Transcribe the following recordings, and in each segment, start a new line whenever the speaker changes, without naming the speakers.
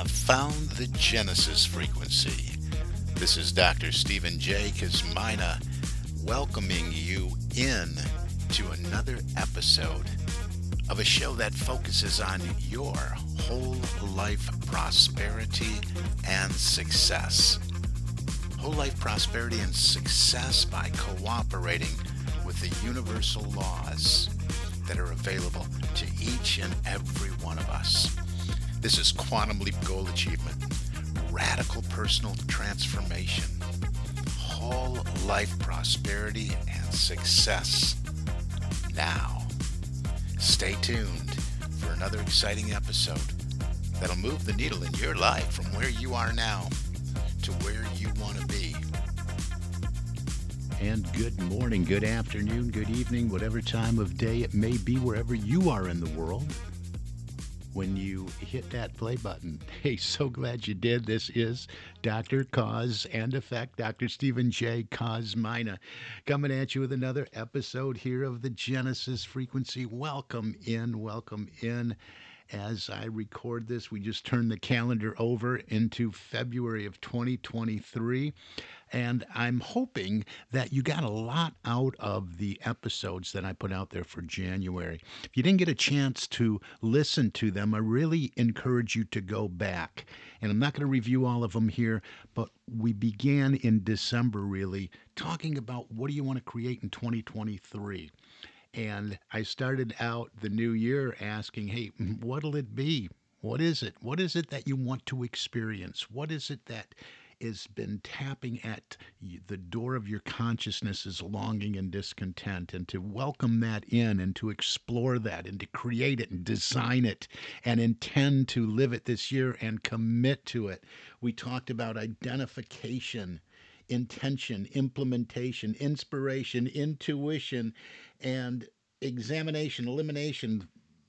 have found the Genesis frequency. This is Dr. Stephen J. Kazmina welcoming you in to another episode of a show that focuses on your whole life prosperity and success. Whole life prosperity and success by cooperating with the universal laws that are available to each and every one of us. This is Quantum Leap Goal Achievement, radical personal transformation, whole life prosperity and success. Now, stay tuned for another exciting episode that'll move the needle in your life from where you are now to where you want to be.
And good morning, good afternoon, good evening, whatever time of day it may be, wherever you are in the world, when you hit that play button. Hey, so glad you did. This is Dr. Cause and Effect, Dr. Stephen J. Kazmina, coming at you with another episode here of the Genesis Frequency. Welcome in, welcome in. As I record this, we just turned the calendar over into February of 2023. And I'm hoping that you got a lot out of the episodes that I put out there for January. If you didn't get a chance to listen to them, I really encourage you to go back. And I'm not going to review all of them here, but we began in December really talking about what do you want to create in 2023. And I started out the new year asking, hey, what'll it be? What is it? What is it that you want to experience? What is it that has been tapping at the door of your consciousness is longing and discontent, and to welcome that in and to explore that and to create it and design it and intend to live it this year and commit to it. We talked about identification, intention, implementation, inspiration, intuition, and examination, elimination,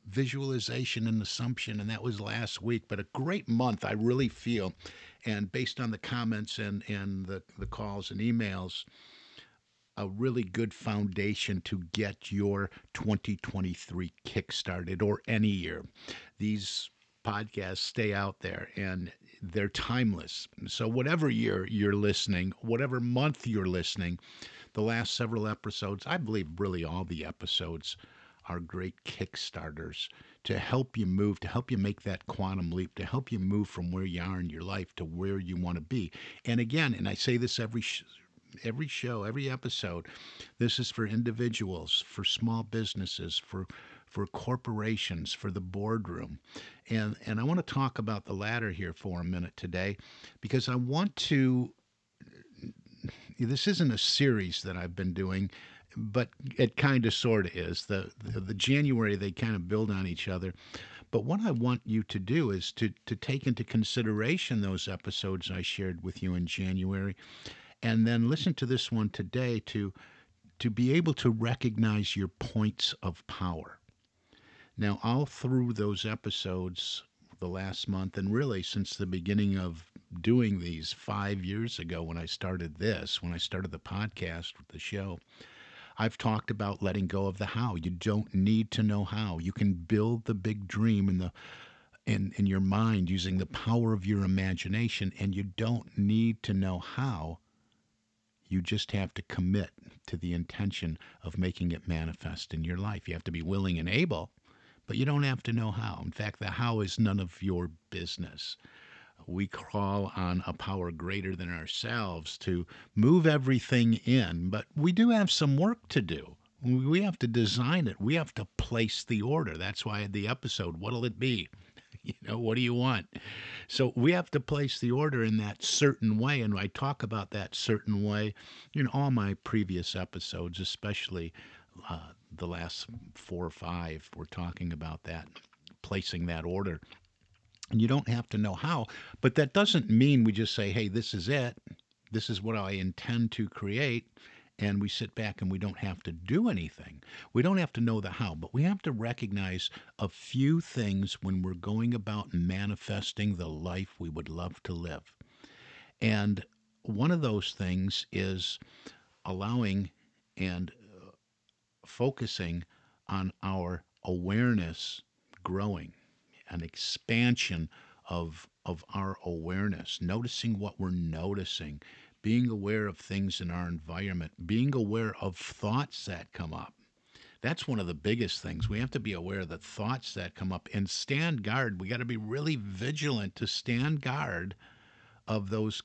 visualization, and assumption. And that was last week. But a great month, I really feel. And based on the comments and the calls and emails, a really good foundation to get your 2023 kickstarted, or any year. These podcasts stay out there and they're timeless. So whatever year you're listening, whatever month you're listening, the last several episodes, I believe really all the episodes, are great kickstarters to help you move, to help you make that quantum leap, to help you move from where you are in your life to where you want to be. And again, and I say this every show, every episode, this is for individuals, for small businesses, for corporations, for the boardroom. And I want to talk about the latter here for a minute today, because I want to, this isn't a series that I've been doing, but it kind of sort of is. The January, they kind of build on each other. But what I want you to do is to take into consideration those episodes I shared with you in January, and then listen to this one today to be able to recognize your points of power. Now, all through those episodes the last month, and really since the beginning of doing these 5 years ago when I started when I started the podcast with the show, I've talked about letting go of the how. You don't need to know how. You can build the big dream in your mind using the power of your imagination, and you don't need to know how. You just have to commit to the intention of making it manifest in your life. You have to be willing and able, but you don't have to know how. In fact, the how is none of your business. We call on a power greater than ourselves to move everything in, but we do have some work to do. We have to design it. We have to place the order. That's why the episode, what'll it be? What do you want? So we have to place the order in that certain way, and I talk about that certain way in all my previous episodes, especially the last 4 or 5. We're talking about that, placing that order. And you don't have to know how, but that doesn't mean we just say, hey, this is it. This is what I intend to create. And we sit back and we don't have to do anything. We don't have to know the how, but we have to recognize a few things when we're going about manifesting the life we would love to live. And one of those things is allowing and focusing on our awareness growing, an expansion of of our awareness, noticing what we're noticing, being aware of things in our environment, being aware of thoughts that come up. That's one of the biggest things. We have to be aware of the thoughts that come up and stand guard. We got to be really vigilant to stand guard of those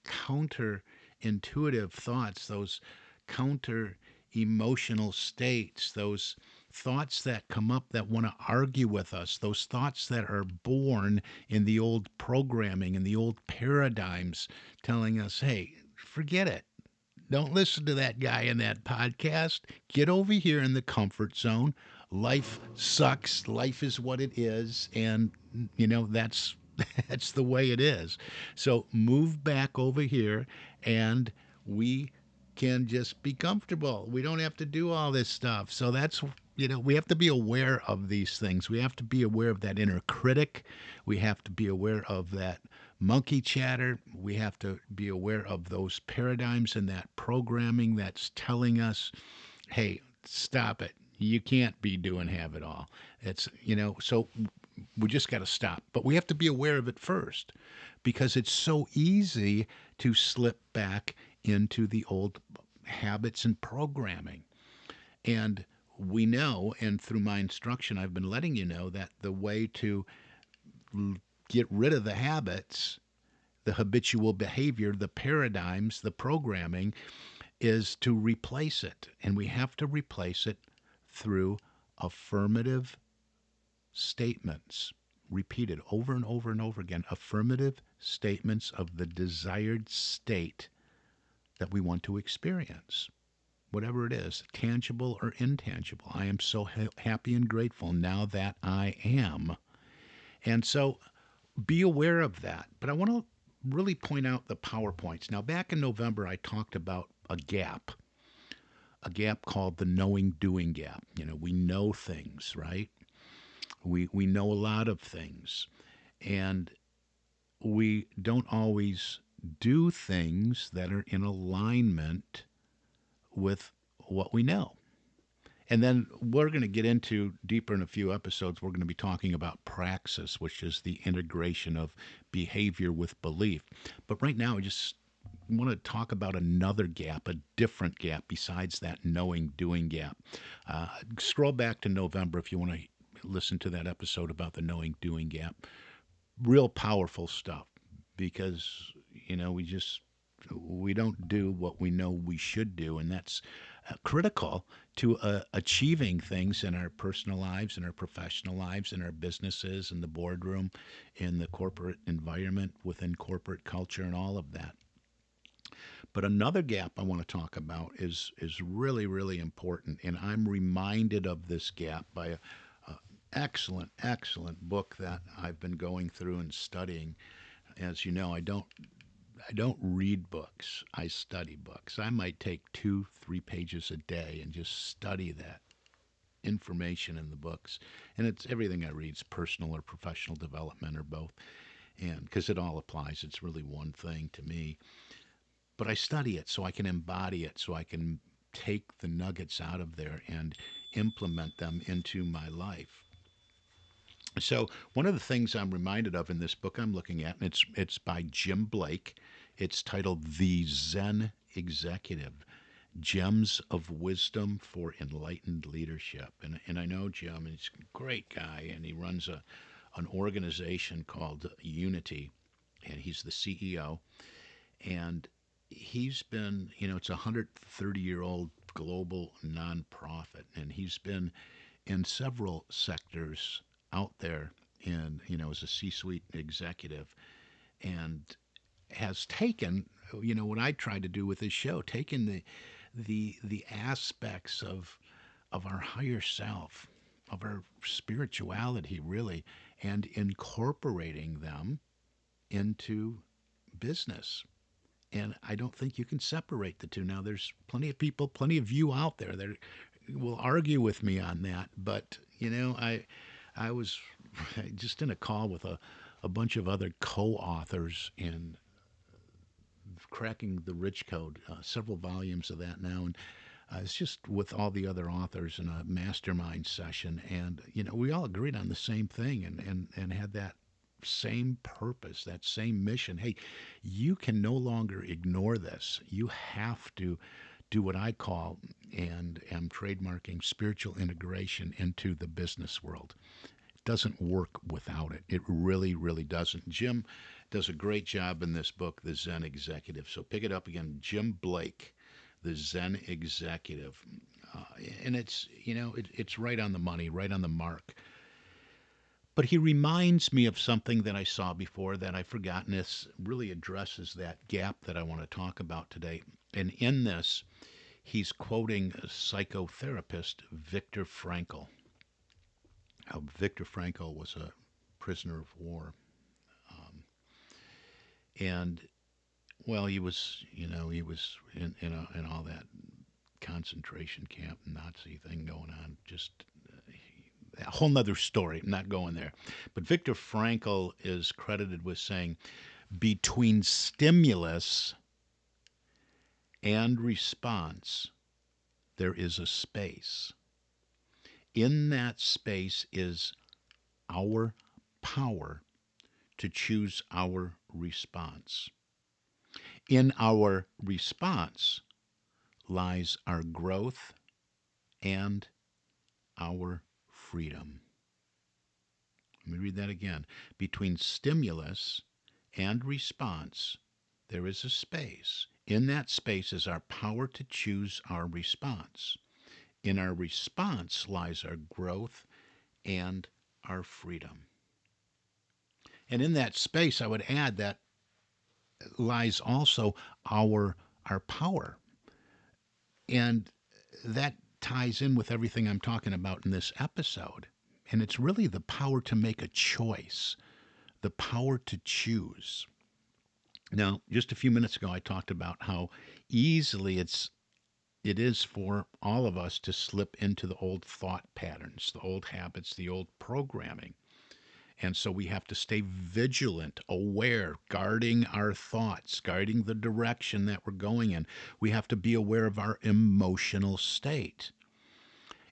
counterintuitive thoughts, those counter emotional states, those thoughts that come up that want to argue with us, those thoughts that are born in the old programming and the old paradigms telling us, hey, forget it. Don't listen to that guy in that podcast. Get over here in the comfort zone. Life sucks. Life is what it is, and that's that's the way it is. So move back over here, and we can just be comfortable. We don't have to do all this stuff. So that's we have to be aware of these things. We have to be aware of that inner critic. We have to be aware of that monkey chatter. We have to be aware of those paradigms and that programming that's telling us, hey, stop it. You can't be doing have it all. So we just got to stop. But we have to be aware of it first because it's so easy to slip back into the old habits and programming. And we know, and through my instruction, I've been letting you know that the way to get rid of the habits, the habitual behavior, the paradigms, the programming, is to replace it. And we have to replace it through affirmative statements, repeated over and over and over again. Affirmative statements of the desired state that we want to experience, whatever it is, tangible or intangible. I am so happy and grateful now that I am. And so be aware of that. But I want to really point out the PowerPoints. Now, back in November, I talked about a gap called the knowing doing gap. We know things, right? We know a lot of things. And we don't always do things that are in alignment with what we know. And then we're going to get into deeper in a few episodes. We're going to be talking about praxis, which is the integration of behavior with belief. But right now, I just want to talk about another gap, a different gap besides that knowing doing gap. Scroll back to November if you want to listen to that episode about the knowing doing gap. Real powerful stuff because, we don't do what we know we should do, and that's critical to achieving things in our personal lives, in our professional lives, in our businesses, in the boardroom, in the corporate environment, within corporate culture, and all of that. But another gap I want to talk about is really, really important, and I'm reminded of this gap by a excellent, excellent book that I've been going through and studying. As you know, I don't read books. I study books. I might take 2-3 pages a day and just study that information in the books. And it's everything I read is personal or professional development or both. And because it all applies, it's really one thing to me. But I study it so I can embody it, so I can take the nuggets out of there and implement them into my life. So one of the things I'm reminded of in this book I'm looking at, and it's by Jim Blake. It's titled The Zen Executive, Gems of Wisdom for Enlightened Leadership. And I know Jim, and he's a great guy, and he runs an organization called Unity, and he's the CEO. And he's been, it's a 130-year-old global nonprofit, and he's been in several sectors out there as a C-suite executive, and has taken, what I tried to do with this show, taken the aspects of our higher self, of our spirituality, really, and incorporating them into business. And I don't think you can separate the two. Now, there's plenty of people, plenty of you out there that will argue with me on that. But, I was just in a call with a bunch of other co-authors in Cracking the Rich Code, several volumes of that now. And it's just with all the other authors in a mastermind session. And, we all agreed on the same thing and had that same purpose, that same mission. Hey, you can no longer ignore this. You have to do what I call and am trademarking spiritual integration into the business world. It doesn't work without it. It really, really doesn't. Jim does a great job in this book, The Zen Executive. So pick it up again. Jim Blake, The Zen Executive. Uh, and it's right on the money, right on the mark. But he reminds me of something that I saw before that I've forgotten. This really addresses that gap that I want to talk about today. And in this, he's quoting psychotherapist Viktor Frankl. Viktor Frankl was a prisoner of war. And, well, he was in all that concentration camp Nazi thing going on. Just a whole nother story. I'm not going there. But Viktor Frankl is credited with saying, between stimulus and response, there is a space. In that space is our power to choose our response. In our response lies our growth and our freedom. Let me read that again. Between stimulus and response, there is a space. In that space is our power to choose our response. In our response lies our growth and our freedom. And in that space, I would add that lies also our power. And that ties in with everything I'm talking about in this episode. And it's really the power to make a choice, the power to choose. Now, just a few minutes ago, I talked about how easily it is for all of us to slip into the old thought patterns, the old habits, the old programming. And so we have to stay vigilant, aware, guarding our thoughts, guarding the direction that we're going in. We have to be aware of our emotional state.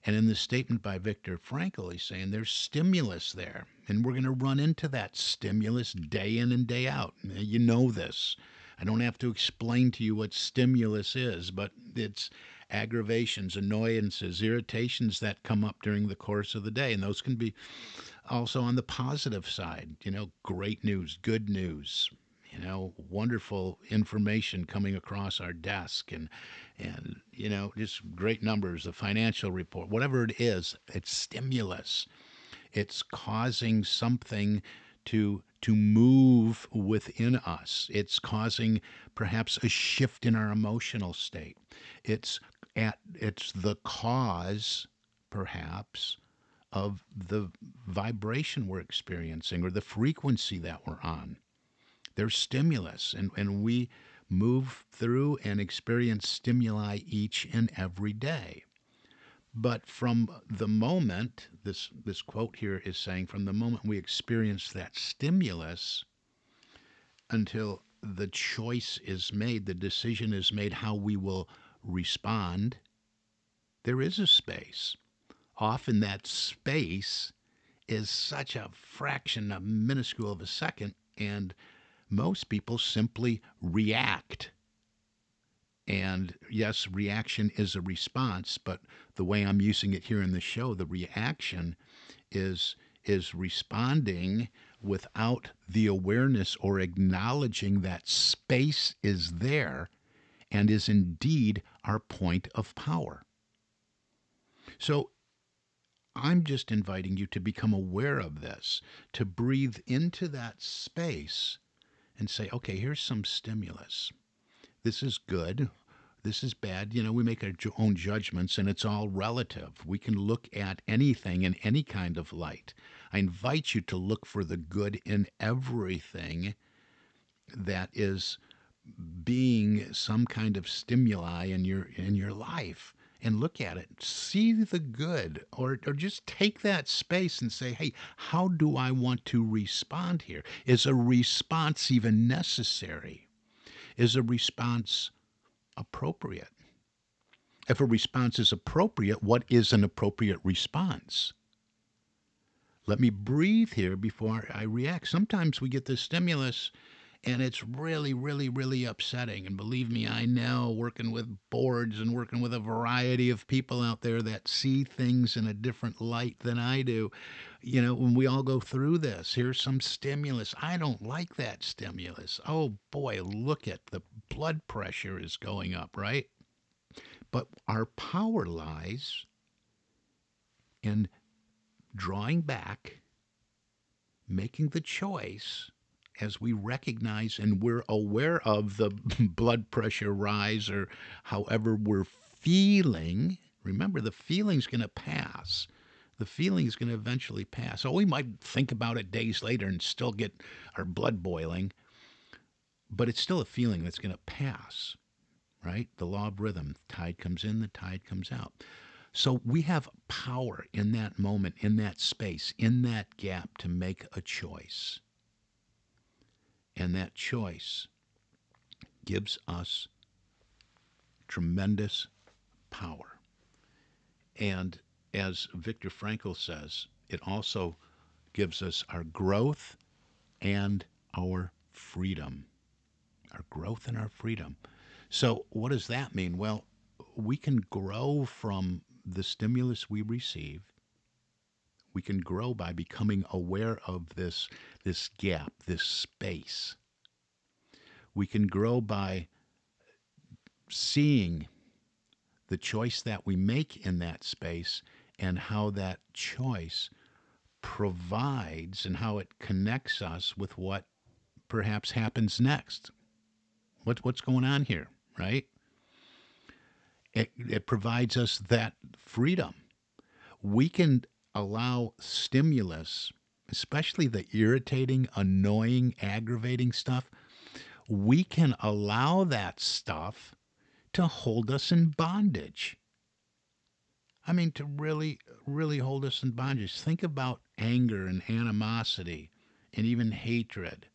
And in this statement by Viktor Frankl, he's saying there's stimulus there. And we're going to run into that stimulus day in and day out. You know this. I don't have to explain to you what stimulus is, but it's aggravations, annoyances, irritations that come up during the course of the day. And those can be also on the positive side, great news, good news, wonderful information coming across our desk and just great numbers, a financial report, whatever it is, it's stimulus. It's causing something to move within us. It's causing perhaps a shift in our emotional state. It's the cause perhaps of the vibration we're experiencing or the frequency that we're on. There's stimulus, and we move through and experience stimuli each and every day. But from the moment, this quote here is saying, from the moment we experience that stimulus until the choice is made, the decision is made how we will respond, there is a space. Often that space is such a fraction, a minuscule of a second, and most people simply react. And yes, reaction is a response, but the way I'm using it here in the show, the reaction is responding without the awareness or acknowledging that space is there and is indeed our point of power. So I'm just inviting you to become aware of this, to breathe into that space and say, okay, here's some stimulus. This is good. This is bad. We make our own judgments, and it's all relative. We can look at anything in any kind of light. I invite you to look for the good in everything that is being some kind of stimuli in your life, and look at it, see the good, or just take that space and say, hey, how do I want to respond here? Is a response even necessary? Is a response appropriate? If a response is appropriate, what is an appropriate response? Let me breathe here before I react. Sometimes we get this stimulus and it's really, really, really upsetting. And believe me, I know, working with boards and working with a variety of people out there that see things in a different light than I do. When we all go through this, here's some stimulus. I don't like that stimulus. Oh boy, look at the blood pressure is going up, right? But our power lies in drawing back, making the choice as we recognize and we're aware of the blood pressure rise or however we're feeling. Remember, the feeling's going to pass. The feeling is going to eventually pass. Oh, we might think about it days later and still get our blood boiling, but it's still a feeling that's going to pass, right? The law of rhythm. The tide comes in, the tide comes out. So we have power in that moment, in that space, in that gap to make a choice. And that choice gives us tremendous power. And as Viktor Frankl says, it also gives us our growth and our freedom. Our growth and our freedom. So, what does that mean? Well, we can grow from the stimulus we receive. We can grow by becoming aware of this gap, this space. We can grow by seeing the choice that we make in that space and how that choice provides and how it connects us with what perhaps happens next. What's going on here, right? It provides us that freedom. We can allow stimulus, especially the irritating, annoying, aggravating stuff, we can allow that stuff to hold us in bondage. I mean, to really, really hold us in bondage. Think about anger and animosity and even hatred.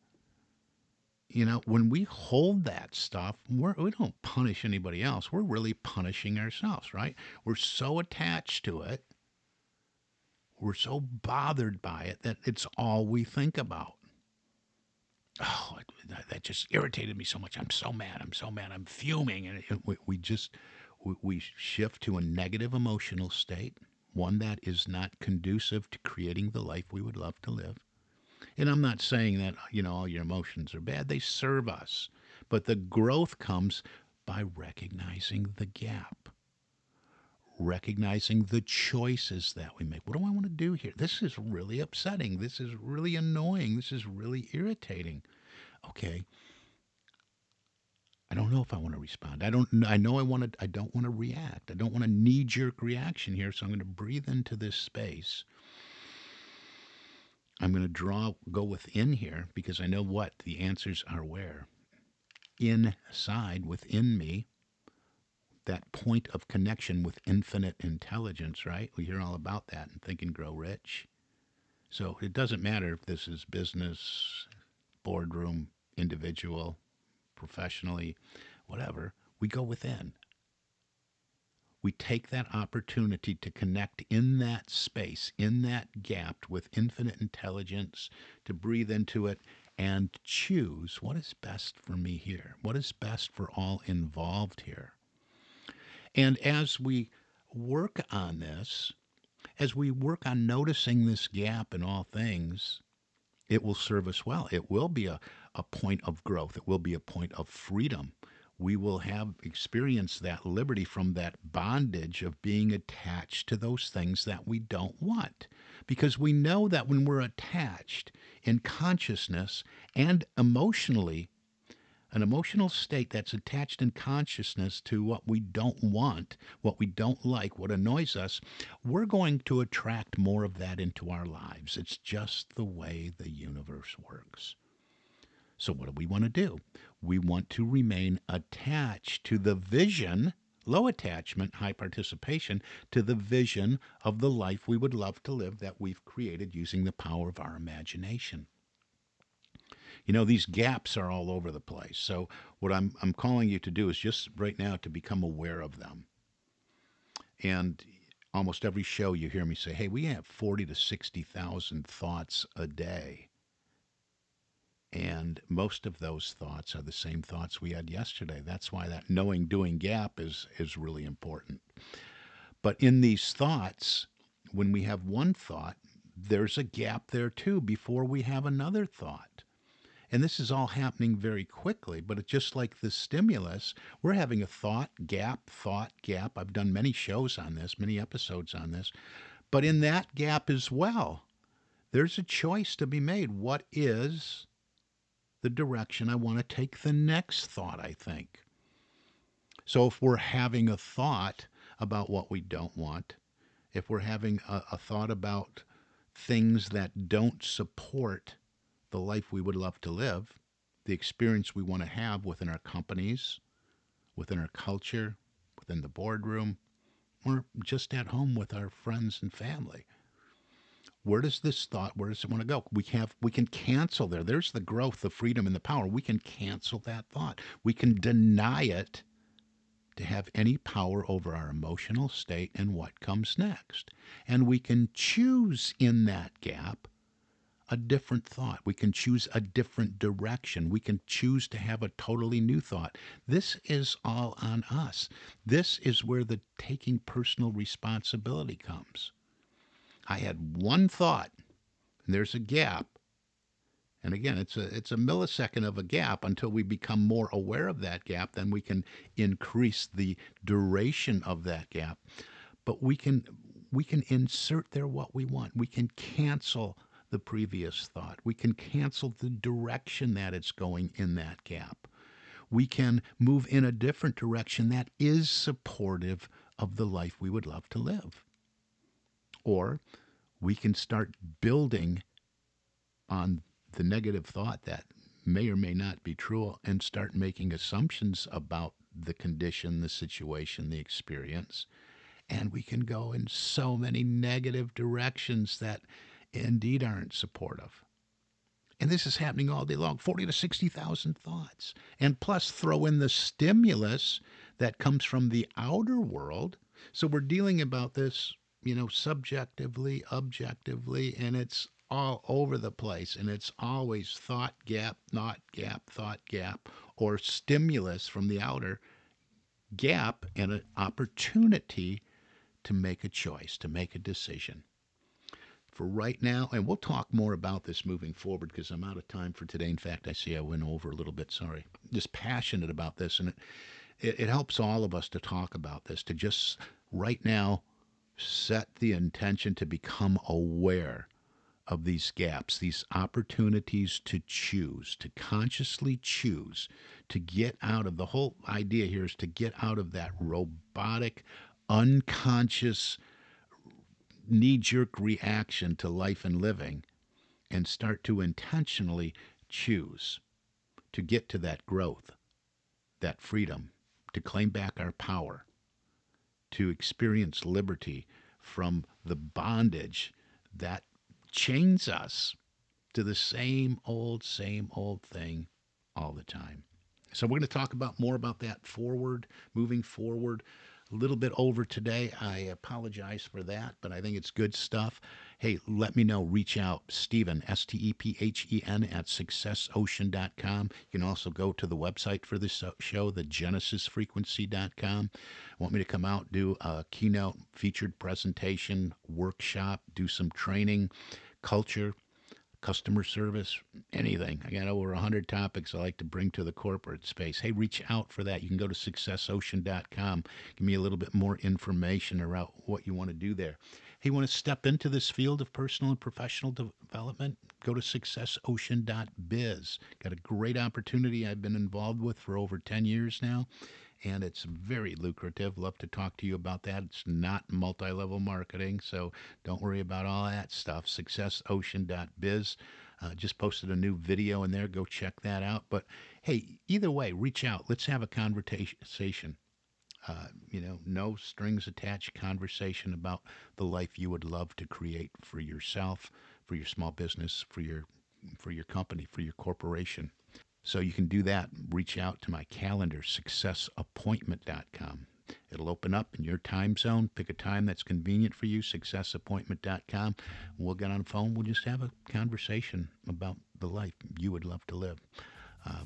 When we hold that stuff, we don't punish anybody else. We're really punishing ourselves, right? We're so attached to it. We're so bothered by it that it's all we think about. Oh, that just irritated me so much. I'm so mad. I'm so mad. I'm fuming. And we shift to a negative emotional state, one that is not conducive to creating the life we would love to live. And I'm not saying that, all your emotions are bad. They serve us. But the growth comes by recognizing the gap, recognizing the choices that we make. What do I want to do here? This is really upsetting. This is really annoying. This is really irritating. Okay, I don't know if I want to respond. I know I don't want to react. I don't want a knee-jerk reaction here, so I'm going to breathe into this space. I'm going to go within here because I know what the answers are where. Inside, within me, that point of connection with infinite intelligence, right? We hear all about that in Think and Grow Rich. So it doesn't matter if this is business, boardroom, individual, professionally, whatever. We go within. We take that opportunity to connect in that space, in that gap with infinite intelligence, to breathe into it and choose what is best for me here, what is best for all involved here. And as we work on this, as we work on noticing this gap in all things, it will serve us well. It will be a point of growth. It will be a point of freedom. We will have experienced that liberty from that bondage of being attached to those things that we don't want. Because we know that when we're attached in consciousness and emotionally, an emotional state that's attached in consciousness to what we don't want, what we don't like, what annoys us, we're going to attract more of that into our lives. It's just the way the universe works. So what do we want to do? We want to remain attached to the vision, low attachment, high participation, to the vision of the life we would love to live that we've created using the power of our imagination. These gaps are all over the place. So what I'm calling you to do is just right now to become aware of them. And Almost every show you hear me say, hey, we have 40 to 60,000 thoughts a day. And most of those thoughts are the same thoughts we had yesterday. That's why that knowing doing gap is really important. But in these thoughts, when we have one thought, there's a gap there too before we have another thought. And this is all happening very quickly, but it's just like the stimulus. We're having a thought gap, thought gap. I've done many shows on this, many episodes on this. But in that gap as well, there's a choice to be made. What is the direction I want to take the next thought, I think? So if we're having a thought about what we don't want, if we're having a thought about things that don't support the life we would love to live, the experience we want to have within our companies, within our culture, within the boardroom, or just at home with our friends and family. Where does this thought, where does it want to go? We can cancel there. There's the growth, the freedom, and the power. We can cancel that thought. We can deny it to have any power over our emotional state and what comes next. And we can choose in that gap a different thought. We can choose a different direction. We can choose to have a totally new thought. This is all on us. This is where the taking personal responsibility comes. I had one thought, and there's a gap. And again, it's a millisecond of a gap until we become more aware of that gap. Then we can increase the duration of that gap. But we can insert there what we want. We can cancel the previous thought. We can cancel the direction that it's going in that gap. We can move in a different direction that is supportive of the life we would love to live. Or we can start building on the negative thought that may or may not be true and start making assumptions about the condition, the situation, the experience. And we can go in so many negative directions that indeed aren't supportive. And this is happening all day long, 40 to 60,000 thoughts. And plus throw in the stimulus that comes from the outer world. So we're dealing about this, subjectively, objectively, and it's all over the place. And it's always thought gap, not gap, thought gap, or stimulus from the outer gap and an opportunity to make a choice, to make a decision. For right now, and we'll talk more about this moving forward because I'm out of time for today. In fact, I see I went over a little bit, sorry. Just passionate about this, and it helps all of us to talk about this, to just right now set the intention to become aware of these gaps, these opportunities to choose, to consciously choose, to get out of the whole idea here is to get out of that robotic, unconscious, knee jerk reaction to life and living and start to intentionally choose to get to that growth, that freedom, to claim back our power, to experience liberty from the bondage that chains us to the same old thing all the time. So we're going to talk about more about that moving forward. A little bit over today. I apologize for that, but I think it's good stuff. Hey, let me know. Reach out. Stephen, Stephen, at successocean.com. You can also go to the website for this show, thegenesisfrequency.com. Want me to come out, do a keynote, featured presentation, workshop, do some training, culture, customer service, anything. I got over 100 topics I like to bring to the corporate space. Hey, reach out for that. You can go to successocean.com. Give me a little bit more information about what you want to do there. Hey, you want to step into this field of personal and professional development? Go to successocean.biz. Got a great opportunity I've been involved with for over 10 years now, and it's very lucrative. Love to talk to you about that. It's not multi-level marketing, so don't worry about all that stuff. SuccessOcean.biz. Just posted a new video in there. Go check that out. But hey, either way, reach out. Let's have a conversation. No strings attached conversation about the life you would love to create for yourself, for your small business, for your company, for your corporation. So you can do that. Reach out to my calendar, successappointment.com. It'll open up in your time zone. Pick a time that's convenient for you, successappointment.com. We'll get on the phone. We'll just have a conversation about the life you would love to live.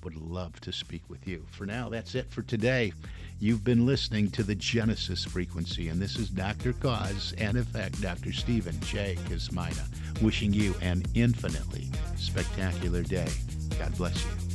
Would love to speak with you. For now, that's it for today. You've been listening to the Genesis Frequency, and this is Dr. Cause and Effect, Dr. Stephen J. Kosmina, wishing you an infinitely spectacular day. God bless you.